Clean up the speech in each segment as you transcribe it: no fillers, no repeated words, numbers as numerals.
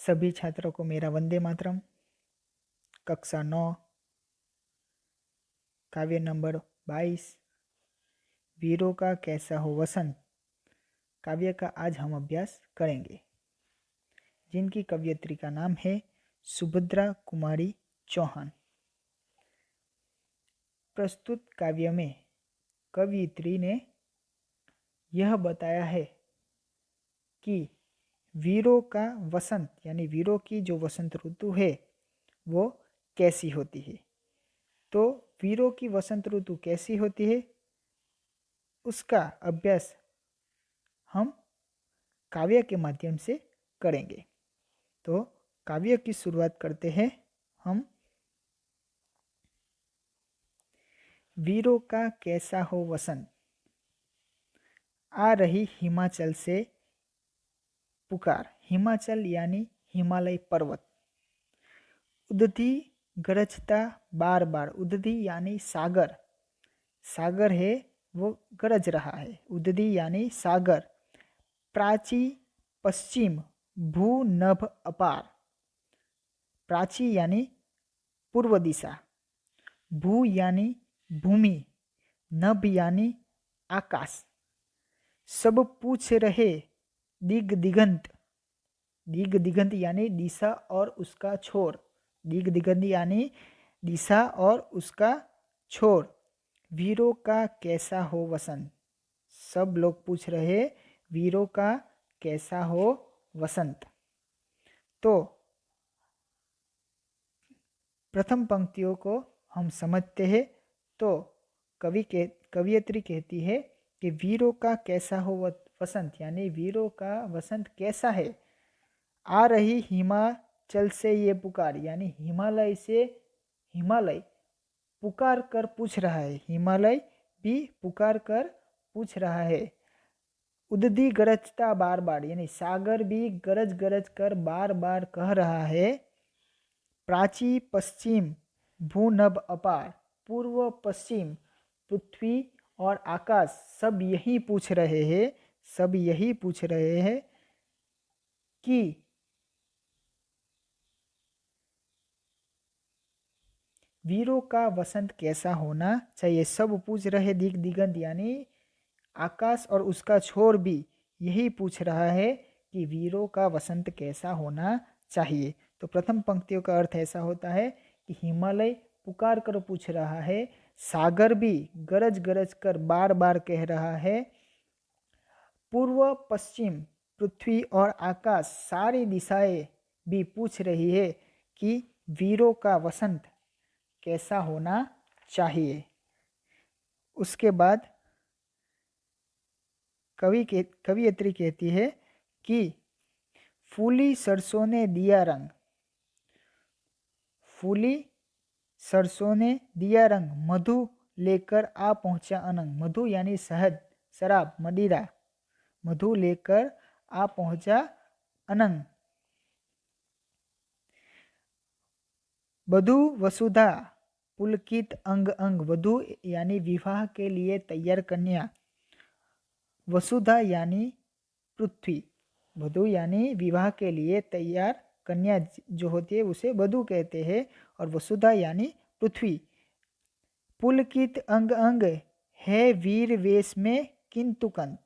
सभी छात्रों को मेरा वंदे मातरम। कक्षा 9 काव्य नंबर 22 वीरों का कैसा हो वसंत काव्य का आज हम अभ्यास करेंगे, जिनकी कवयित्री का नाम है सुभद्रा कुमारी चौहान। प्रस्तुत काव्य में कवयित्री ने यह बताया है कि वीरों का वसंत यानी वीरों की जो वसंत ऋतु है वो कैसी होती है। तो वीरों की वसंत ऋतु कैसी होती है उसका अभ्यास हम काव्य के माध्यम से करेंगे। तो काव्य की शुरुआत करते हैं हम। वीरों का कैसा हो वसंत, आ रही हिमाचल से पुकार। हिमाचल यानी हिमालय पर्वत। उदधी गरजता बार बार। उदधी यानी सागर, सागर है वो गरज रहा है। उदधी यानी सागर। प्राची पश्चिम भू नभ अपार। प्राची यानी पूर्व दिशा। भू यानी भूमि। नभ यानी आकाश। सब पूछ रहे दिग दिगंत। दिग दिगंत यानी दिशा और उसका छोर। दिग दिगंत यानी दिशा और उसका छोर। वीरों का कैसा हो वसंत। सब लोग पूछ रहे वीरों का कैसा हो वसंत। तो प्रथम पंक्तियों को हम समझते हैं। तो कवयित्री कहती है कि वीरों का कैसा हो वसंत यानी वीरों का वसंत कैसा है। आ रही हिमाचल से ये पुकार यानी हिमालय से हिमालय पुकार कर पूछ रहा है। हिमालय भी पुकार कर पूछ रहा है। उदधी गरजता बार बार यानी सागर भी गरज गरज कर बार बार कह रहा है। प्राची पश्चिम भूनभ अपार। पूर्व पश्चिम पृथ्वी और आकाश सब यही पूछ रहे हैं। सब यही पूछ रहे हैं कि वीरों का वसंत कैसा होना चाहिए। सब पूछ रहे दिग दिगंत यानी आकाश और उसका छोर भी यही पूछ रहा है कि वीरों का वसंत कैसा होना चाहिए। तो प्रथम पंक्तियों का अर्थ ऐसा होता है कि हिमालय पुकार कर पूछ रहा है। सागर भी गरज गरज कर बार बार कह रहा है। पूर्व पश्चिम पृथ्वी और आकाश सारी दिशाएं भी पूछ रही है कि वीरों का वसंत कैसा होना चाहिए। उसके बाद कवयित्री कहती है कि फूली सरसों ने दिया रंग। फूली सरसों ने दिया रंग। मधु लेकर आ पहुंचा अनंग। मधु यानी शहद, शराब, मदिरा। मधु लेकर आ पहुंचा अनंग। वधु वसुधा पुलकित अंग अंग। वधु यानी विवाह के लिए तैयार कन्या। वसुधा यानी पृथ्वी। वधु यानी विवाह के लिए तैयार कन्या जो होती है उसे वधु कहते हैं। और वसुधा यानी पृथ्वी। पुलकित अंग अंग है वीर वेश में किंतु कंत।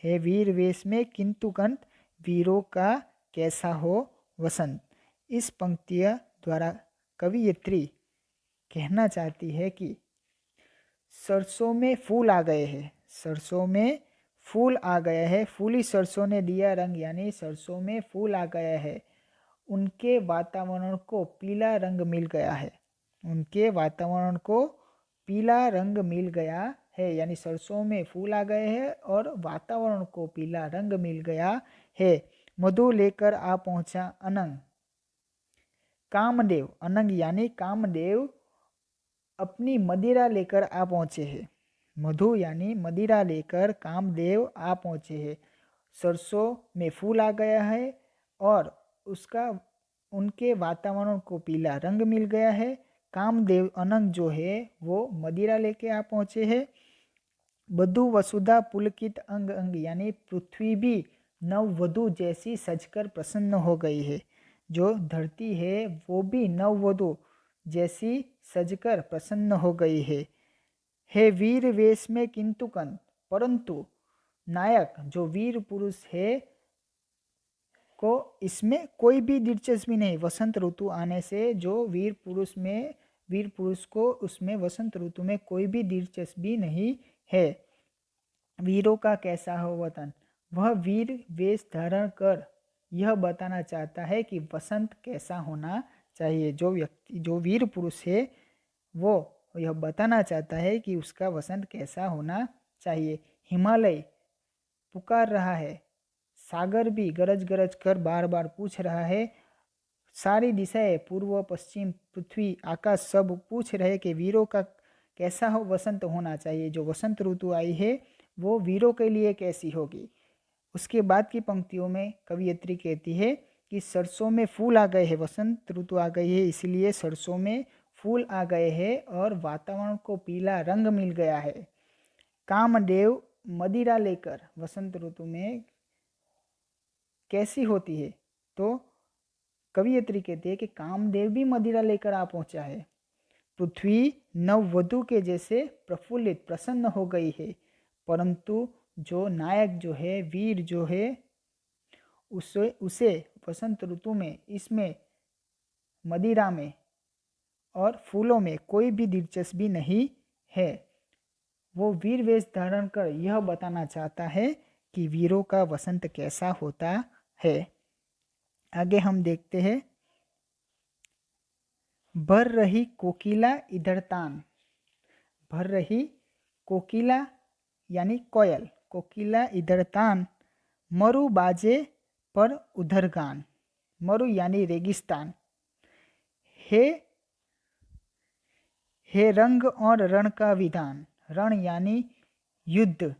है वीर वेश में किंतु कंत वीरों का कैसा हो वसंत। इस पंक्तियां द्वारा कवयित्री कहना चाहती है कि सरसों में फूल आ गए हैं। सरसों में फूल आ गया है। फूली सरसों ने दिया रंग यानी सरसों में फूल आ गया है। उनके वातावरण को पीला रंग मिल गया है। उनके वातावरण को पीला रंग मिल गया है यानी सरसों में फूल आ गए हैं और वातावरण को पीला रंग मिल गया है। मधु लेकर आ पहुंचा अनंग। कामदेव, अनंग यानी कामदेव अपनी मदिरा लेकर आ पहुंचे हैं। मधु यानी मदिरा लेकर कामदेव आ पहुंचे हैं। सरसों में फूल आ गया है और उसका उनके वातावरण को पीला रंग मिल गया है। कामदेव अनंग जो है वो मदिरा लेके आ पहुंचे हैं। वधु वसुधा पुलकित अंग अंग यानी पृथ्वी भी नववधु जैसी सजकर प्रसन्न हो गई है। जो धरती है वो भी नववधु जैसी सजकर प्रसन्न हो गई है। हे वीर वेश में किंतुकन, परंतु नायक जो वीर पुरुष है को इसमें कोई भी दिलचस्पी नहीं। वसंत ऋतु आने से जो वीर पुरुष को उसमें वसंत ऋतु में कोई भी दिलचस्पी नहीं है। वीरों का कैसा हो वतन, वह वीर वेश धारण कर यह बताना चाहता है कि वसंत कैसा होना चाहिए। जो वीर पुरुष है वो यह बताना चाहता है कि उसका वसंत कैसा होना चाहिए। हिमालय पुकार रहा है, सागर भी गरज गरज कर बार बार पूछ रहा है। सारी दिशाएं, पूर्व पश्चिम पृथ्वी आकाश सब पूछ रहे कि वीरों का कैसा हो वसंत होना चाहिए। जो वसंत ऋतु आई है वो वीरों के लिए कैसी होगी। उसके बाद की पंक्तियों में कवियत्री कहती है कि सरसों में फूल आ गए हैं, वसंत ऋतु आ गई है इसलिए सरसों में फूल आ गए हैं और वातावरण को पीला रंग मिल गया है। कामदेव मदिरा लेकर वसंत ऋतु में कैसी होती है, तो कवियत्री कहती है कि कामदेव भी मदिरा लेकर आ पहुंचा है। पृथ्वी नववधु के जैसे प्रफुल्लित प्रसन्न हो गई है, परंतु जो नायक जो है, वीर जो है, उसे वसंत ऋतु में इसमें मदिरा में और फूलों में कोई भी दिलचस्पी नहीं है। वो वीर वेश धारण कर यह बताना चाहता है कि वीरों का वसंत कैसा होता है। आगे हम देखते हैं, भर रही कोकिला इधर तान। भर रही कोकिला यानी कोयल, कोकिला इधर तान, मरु बाजे पर उधर गान। मरु यानी रेगिस्तान। हे रंग और रण का विधान। रण यानी युद्ध,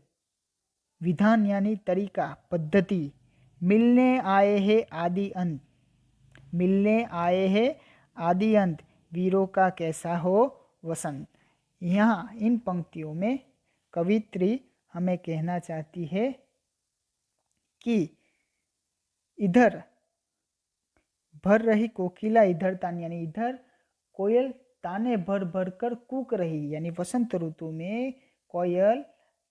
विधान यानी तरीका, पद्धति। मिलने आए हैं आदि अंत, मिलने आए हैं आदि अंत, वीरों का कैसा हो वसंत। यहाँ इन पंक्तियों में कवित्री हमें कहना चाहती है कि इधर भर रही कोकिला इधर तान, यानी इधर कोयल ताने भर भर कर कूक रही, यानी वसंत ऋतु में कोयल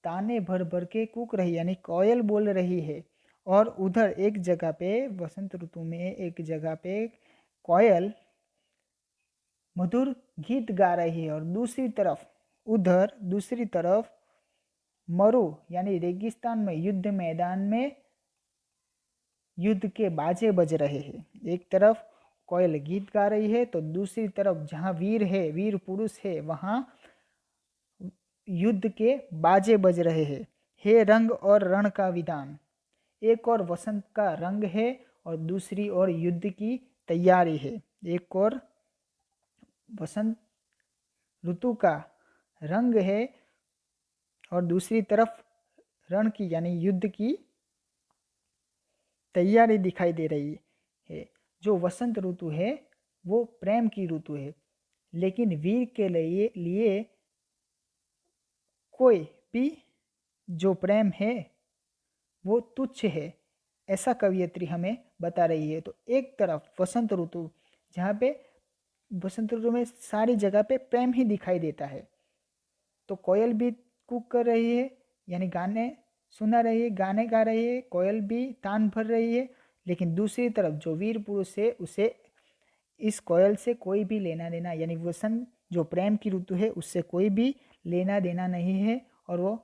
ताने भर भर के कूक रही, यानी कोयल बोल रही है। और उधर एक जगह पे वसंत ऋतु में एक जगह पे कोयल मधुर गीत गा रही है और दूसरी तरफ मरु यानी रेगिस्तान में युद्ध मैदान में युद्ध के बाजे बज रहे हैं। एक तरफ कोयल गीत गा रही है तो दूसरी तरफ जहाँ वीर है, वीर पुरुष है, वहाँ युद्ध के बाजे बज रहे हैं। हे रंग और रण का विधान, एक और वसंत का रंग है और दूसरी ओर युद्ध की तैयारी है। एक और वसंत ऋतु का रंग है और दूसरी तरफ रण की यानी युद्ध की तैयारी दिखाई दे रही है। जो वसंत ऋतु है वो प्रेम की ऋतु है, लेकिन वीर के लिए कोई भी जो प्रेम है वो तुच्छ है, ऐसा कवियत्री हमें बता रही है। तो एक तरफ वसंत ऋतु, जहाँ पे वसंत ऋतु में सारी जगह पे प्रेम ही दिखाई देता है, तो कोयल भी कूक कर रही है यानी गाने सुना रही है, गाने गा रही है, कोयल भी तान भर रही है। लेकिन दूसरी तरफ जो वीर पुरुष है उसे इस कोयल से कोई भी लेना देना, यानी वसंत जो प्रेम की ऋतु है उससे कोई भी लेना देना नहीं है और वो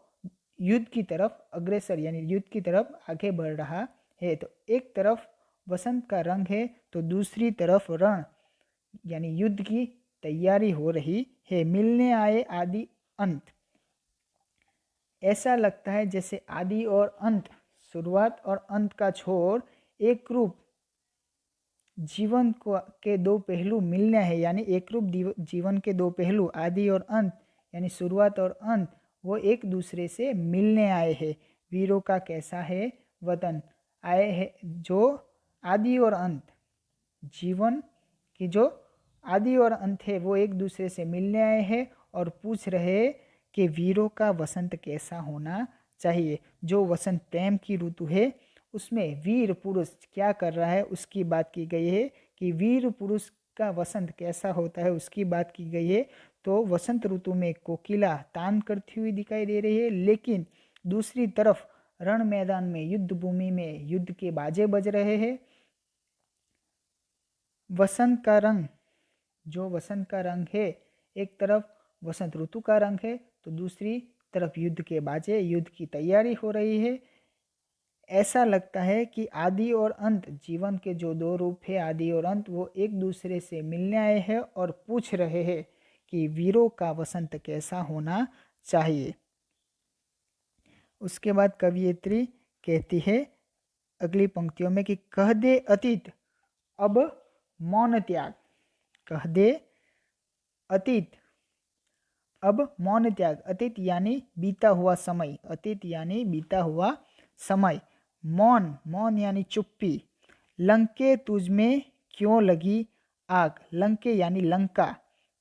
युद्ध की तरफ अग्रसर यानी युद्ध की तरफ आगे बढ़ रहा है। तो एक तरफ वसंत का रंग है तो दूसरी तरफ रण यानी युद्ध की तैयारी हो रही है। मिलने आए आदि अंत, ऐसा लगता है जैसे आदि और अंत, शुरुआत और अंत का छोर एक रूप जीवन के दो पहलू मिलने हैं, यानी एक रूप जीवन के दो पहलू आदि और अंत यानी शुरुआत और अंत, वो एक दूसरे से मिलने आए हैं। वीरों का कैसा है वतन, आए हैं जो आदि और अंत, जीवन की जो आदि और अंत है वो एक दूसरे से मिलने आए हैं और पूछ रहे कि वीरों का वसंत कैसा होना चाहिए। जो वसंत प्रेम की ऋतु है उसमें वीर पुरुष क्या कर रहा है उसकी बात की गई है कि वीर पुरुष का वसंत कैसा होता है उसकी बात की गई है। तो वसंत ऋतु में कोकिला तान करती हुई दिखाई दे रही है, लेकिन दूसरी तरफ रण मैदान में युद्ध भूमि में युद्ध के बाजे बज रहे हैं। वसंत का रंग, जो वसंत का रंग है, एक तरफ वसंत ऋतु का रंग है तो दूसरी तरफ युद्ध के बाजे, युद्ध की तैयारी हो रही है। ऐसा लगता है कि आदि और अंत, जीवन के जो दो रूप है आदि और अंत, वो एक दूसरे से मिलने आए हैं और पूछ रहे हैं कि वीरों का वसंत कैसा होना चाहिए। उसके बाद कवियत्री कहती है अगली पंक्तियों में कि कह दे अतीत अब मौन त्याग, कह दे अतीत अब मौन त्याग। अतीत यानी बीता हुआ समय, अतीत यानी बीता हुआ समय। मौन, मौन यानी चुप्पी। लंके तुझमें क्यों लगी आग, लंके यानी लंका,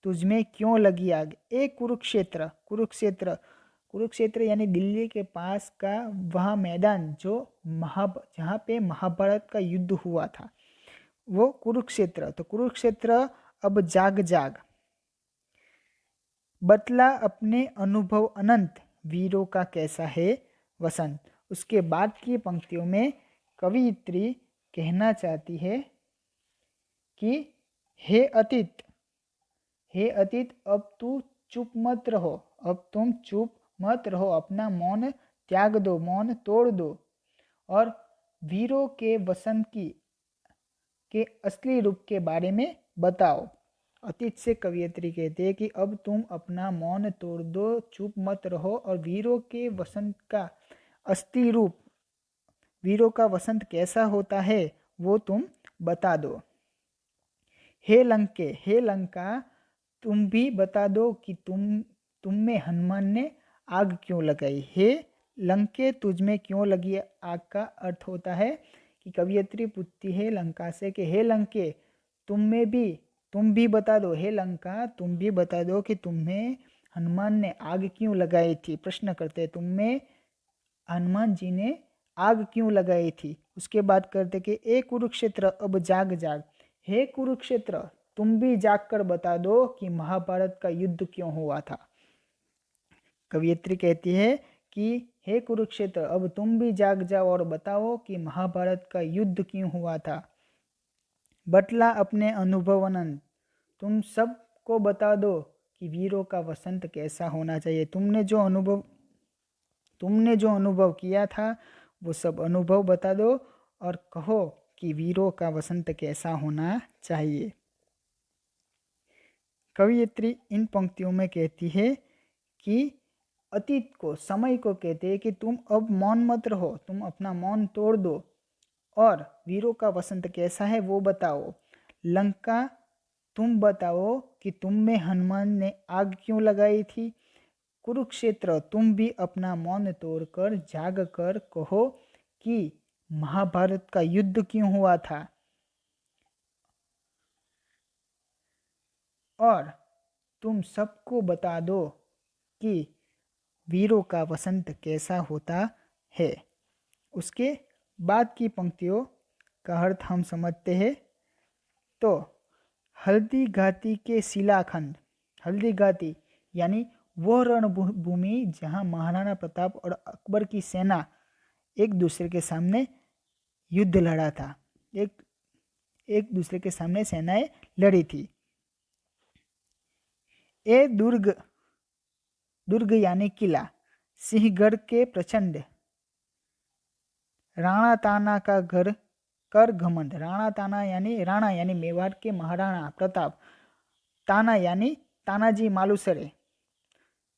तुझमें क्यों लगी आग। ए कुरुक्षेत्र, कुरुक्षेत्र, कुरुक्षेत्र यानी दिल्ली के पास का वह मैदान जो जहाँ पे महाभारत का युद्ध हुआ था, वो कुरुक्षेत्र। तो कुरुक्षेत्र अब जाग जाग, बतला अपने अनुभव अनंत, वीरों का कैसा है वसंत। उसके बाद की पंक्तियों में कवियत्री कहना चाहती है कि हे अतीत, हे अतीत अब तू चुप मत रहो, अब तुम चुप मत रहो, अपना मौन त्याग दो, मौन तोड़ दो और वीरों के वसंत के असली रूप के बारे में बताओ। अतीत से कवियत्री कहते हैं कि अब तुम अपना मौन तोड़ दो, चुप मत रहो और वीरों के वसंत का असली रूप, वीरों का वसंत कैसा होता है वो तुम बता दो। हे लंके, हे लंका, तुम भी बता दो कि तुम में हनुमान ने आग क्यों लगाई। हे लंके तुझ में क्यों लगी आग का अर्थ होता है कि कवियत्री पूछती है लंका से कि हे लंके तुम भी बता दो, हे लंका तुम भी बता दो कि तुम्हें हनुमान ने आग क्यों लगाई थी। प्रश्न करते तुम में हनुमान जी ने आग क्यों लगाई थी। उसके बाद करते कि ए कुरुक्षेत्र अब जाग जाग, हे कुरुक्षेत्र तुम भी जागकर बता दो कि महाभारत का युद्ध क्यों हुआ था। कवियत्री कहती है कि हे कुरुक्षेत्र अब तुम भी जाग जाओ और बताओ कि महाभारत का युद्ध क्यों हुआ था। बतला अपने अनुभव अनंत, तुम सबको बता दो कि वीरों का वसंत कैसा होना चाहिए। तुमने जो अनुभव किया था वो सब अनुभव बता दो और कहो कि वीरों का वसंत कैसा होना चाहिए। कवियत्री इन पंक्तियों में कहती है कि अतीत को, समय को कहते हैं कि तुम अब मौन मत रहो, तुम अपना मौन तोड़ दो और वीरों का वसंत कैसा है वो बताओ। लंका तुम बताओ कि तुम में हनुमान ने आग क्यों लगाई थी। कुरुक्षेत्र तुम भी अपना मौन तोड़कर जाग कर कहो कि महाभारत का युद्ध क्यों हुआ था। और तुम सबको बता दो कि वीरों का वसंत कैसा होता है। उसके बाद की पंक्तियों का अर्थ हम समझते हैं। तो हल्दी घाटी के शिलाखंड, हल्दी घाटी यानी वो रणभूमि जहाँ महाराणा प्रताप और अकबर की सेना एक दूसरे के सामने युद्ध लड़ा था, एक दूसरे के सामने सेनाएं लड़ी थी। ए दुर्ग यानी किला, सिंहगढ़ के प्रचंड, राणा ताना का घर कर घमंड। राणा ताना यानी राणा यानी मेवाड़ के महाराणा प्रताप, ताना यानी तानाजी मालुसरे,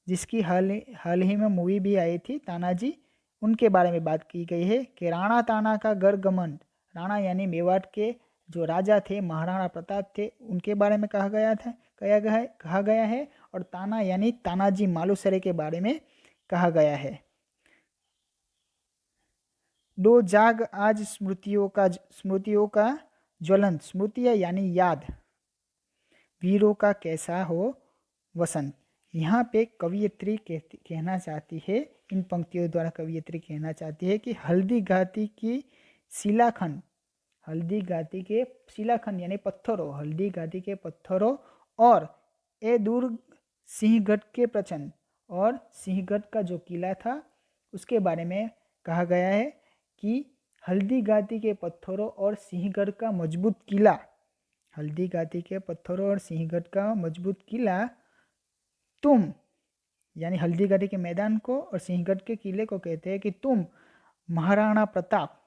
जिसकी हाल ही में मूवी भी आई थी तानाजी, उनके बारे में बात की गई है कि राणा ताना का घर घमंड, राणा यानी मेवाड़ के जो राजा थे महाराणा प्रताप थे उनके बारे में कहा गया है और ताना यानी तानाजी मालुसरे के बारे में कहा गया है। दो जाग आज स्मृतियों का ज्वलंत, स्मृतियाँ यानी याद, वीरों का कैसा हो वसंत। यहाँ पे कवियत्री कहना चाहती है इन पंक्तियों द्वारा कवियत्री कहना चाहती है कि हल्दी घाटी की शिलाखंड, हल्दी घाटी के शिलाखंड यानी पत्थरों, हल्दी घाटी के पत्थरों और ए दुर्ग सिंहगढ़ के प्रचंड, और सिंहगढ़ का जो किला था उसके बारे में कहा गया है कि हल्दी घाटी के पत्थरों और सिंहगढ़ का मजबूत किला, हल्दी घाटी के पत्थरों और सिंहगढ़ का मजबूत किला तुम, यानी हल्दी घाटी के मैदान को और सिंहगढ़ के किले को कहते हैं कि तुम महाराणा प्रताप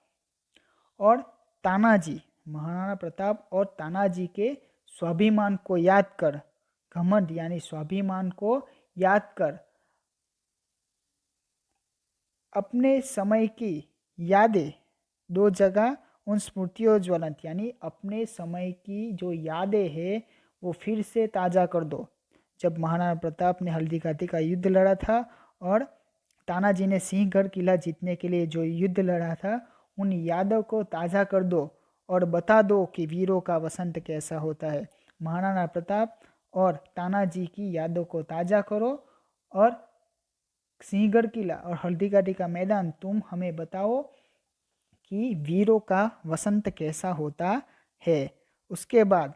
और तानाजी, महाराणा प्रताप और तानाजी के स्वाभिमान को याद कर, घमंड यानी स्वाभिमान को याद कर अपने समय की यादें दो जगह उन स्मृतियों ज्वलंत, यानी अपने समय की जो यादें हैं वो फिर से ताज़ा कर दो। जब महाराणा प्रताप ने हल्दी घाटी का युद्ध लड़ा था और तानाजी ने सिंहगढ़ किला जीतने के लिए जो युद्ध लड़ा था, उन यादों को ताज़ा कर दो और बता दो कि वीरों का वसंत कैसा होता है। महाराणा प्रताप और तानाजी की यादों को ताज़ा करो और सिंहगढ़ किला और हल्दी घाटी का मैदान तुम हमें बताओ कि वीरों का वसंत कैसा होता है। उसके बाद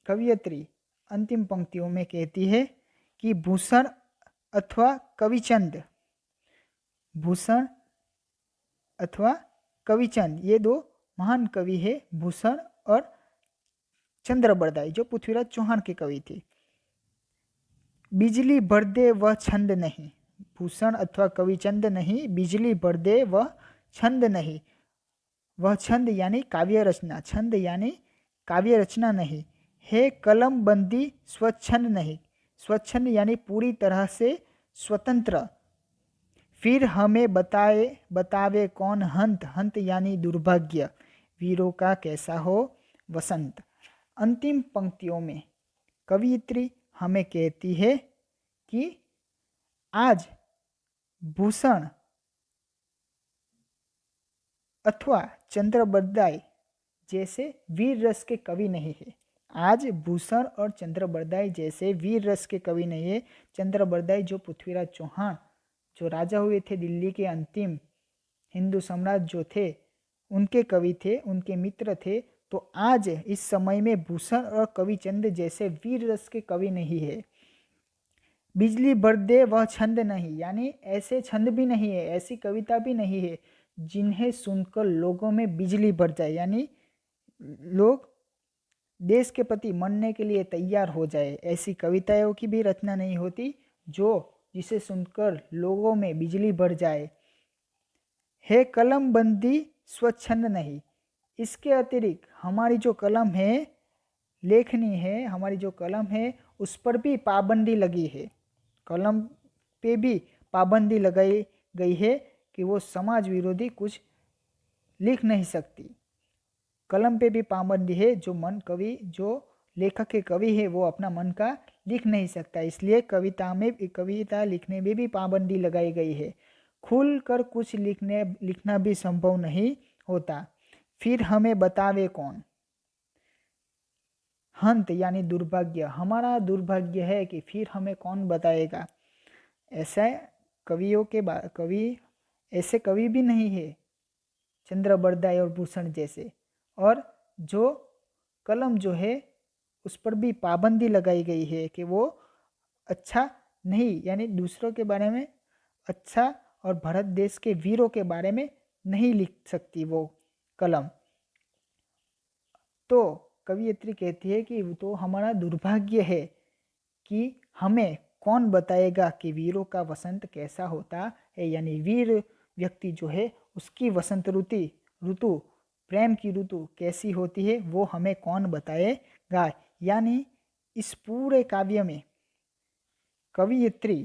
कवियत्री अंतिम पंक्तियों में कहती है कि भूषण अथवा कविचंद, भूषण अथवा कविचंद ये दो महान कवि है, भूषण और चंद्रबरदाई जो पृथ्वीराज चौहान के कवि थे। बिजली भर दे वह छंद नहीं, भूषण अथवा कविचंद नहीं, बिजली भर दे वह छंद नहीं, वह छंद यानी काव्य रचना, छंद यानी काव्य रचना नहीं है, कलम बंदी स्वच्छंद नहीं, स्वच्छंद यानी पूरी तरह से स्वतंत्र, फिर हमें बतावे कौन हंत, हंत यानी दुर्भाग्य, वीरों का कैसा हो वसंत। अंतिम पंक्तियों में कवियत्री हमें कहती है कि आज भूषण अथवा चंद्रबरदाई जैसे वीर रस के कवि नहीं है, आज भूषण और चंद्रबरदाई जैसे वीर रस के कवि नहीं है। चंद्रबरदाई जो पृथ्वीराज चौहान जो राजा हुए थे, दिल्ली के अंतिम हिंदू सम्राट जो थे, उनके कवि थे, उनके मित्र थे। तो आज इस समय में भूषण और कविचंद जैसे वीर रस के कवि नहीं है। बिजली भर दे वह छंद नहीं, यानी ऐसे छंद भी नहीं है, ऐसी कविता भी नहीं है जिन्हें सुनकर लोगों में बिजली भर जाए, यानी लोग देश के प्रति मरने के लिए तैयार हो जाए। ऐसी कविताओं की भी रचना नहीं होती जिसे सुनकर लोगों में बिजली भर जाए। है कलम बंदी स्वच्छंद नहीं, इसके अतिरिक्त हमारी जो कलम है, लेखनी है, हमारी जो कलम है उस पर भी पाबंदी लगी है, कलम पे भी पाबंदी लगाई गई है कि वो समाज विरोधी कुछ लिख नहीं सकती। कलम पे भी पाबंदी है, जो मन कवि जो लेखक के कवि है वो अपना मन का लिख नहीं सकता, इसलिए कविता लिखने में भी पाबंदी लगाई गई है। खुल कर कुछ लिखना भी संभव नहीं होता, फिर हमें बतावे कौन, हंत यानी दुर्भाग्य, हमारा दुर्भाग्य है कि फिर हमें कौन बताएगा। ऐसा कवियों के कवि ऐसे कवि भी नहीं है चंद्रबरदाई और भूषण जैसे, और जो कलम जो है उस पर भी पाबंदी लगाई गई है कि वो अच्छा नहीं, यानी दूसरों के बारे में अच्छा और भारत देश के वीरों के बारे में नहीं लिख सकती वो कलम। तो कवियत्री कहती है कि तो हमारा दुर्भाग्य है कि हमें कौन बताएगा कि वीरों का वसंत कैसा होता है, यानी वीर व्यक्ति जो है उसकी वसंत ऋतु प्रेम की ऋतु कैसी होती है वो हमें कौन बताएगा। यानी इस पूरे काव्य में कवियत्री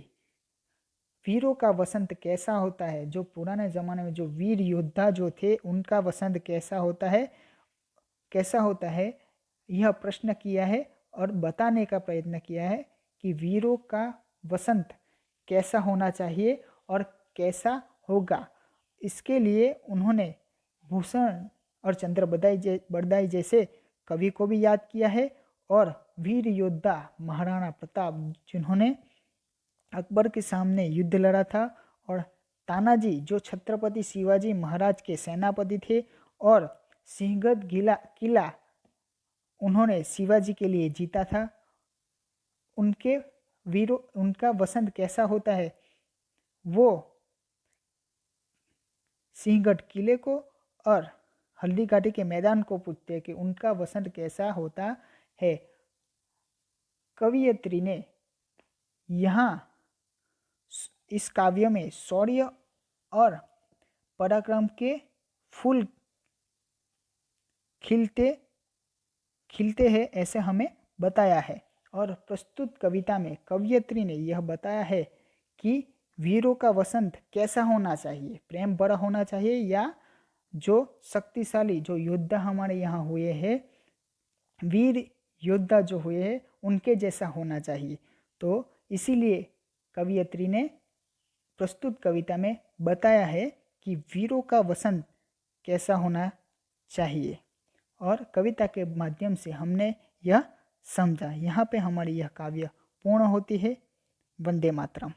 वीरों का वसंत कैसा होता है, जो पुराने ज़माने में जो वीर योद्धा जो थे उनका वसंत कैसा होता है यह प्रश्न किया है और बताने का प्रयत्न किया है कि वीरों का वसंत कैसा होना चाहिए और कैसा होगा। इसके लिए उन्होंने भूषण और चंद्रबरदाई जैसे कवि को भी याद किया है और वीर योद्धा महाराणा प्रताप जिन्होंने अकबर के सामने युद्ध लड़ा था और तानाजी जो छत्रपति शिवाजी महाराज के सेनापति थे और सिंहगढ़ किला उन्होंने शिवाजी के लिए जीता था। उनके वीरों उनका वसंत कैसा होता है, वो सिंहगढ़ किले को और हल्दी घाटी के मैदान को पूछते हैं कि उनका वसंत कैसा होता है। कवयित्री ने यहाँ इस काव्य में शौर्य और पराक्रम के फूल खिलते हैं ऐसे हमें बताया है। और प्रस्तुत कविता में कवयित्री ने यह बताया है कि वीरों का वसंत कैसा होना चाहिए, प्रेम भरा होना चाहिए या जो शक्तिशाली जो योद्धा हमारे यहाँ हुए हैं, वीर योद्धा जो हुए हैं उनके जैसा होना चाहिए। तो इसीलिए कवयित्री ने प्रस्तुत कविता में बताया है कि वीरों का वसंत कैसा होना चाहिए और कविता के माध्यम से हमने यह समझा। यहाँ पे हमारी यह काव्य पूर्ण होती है। वंदे मातरम।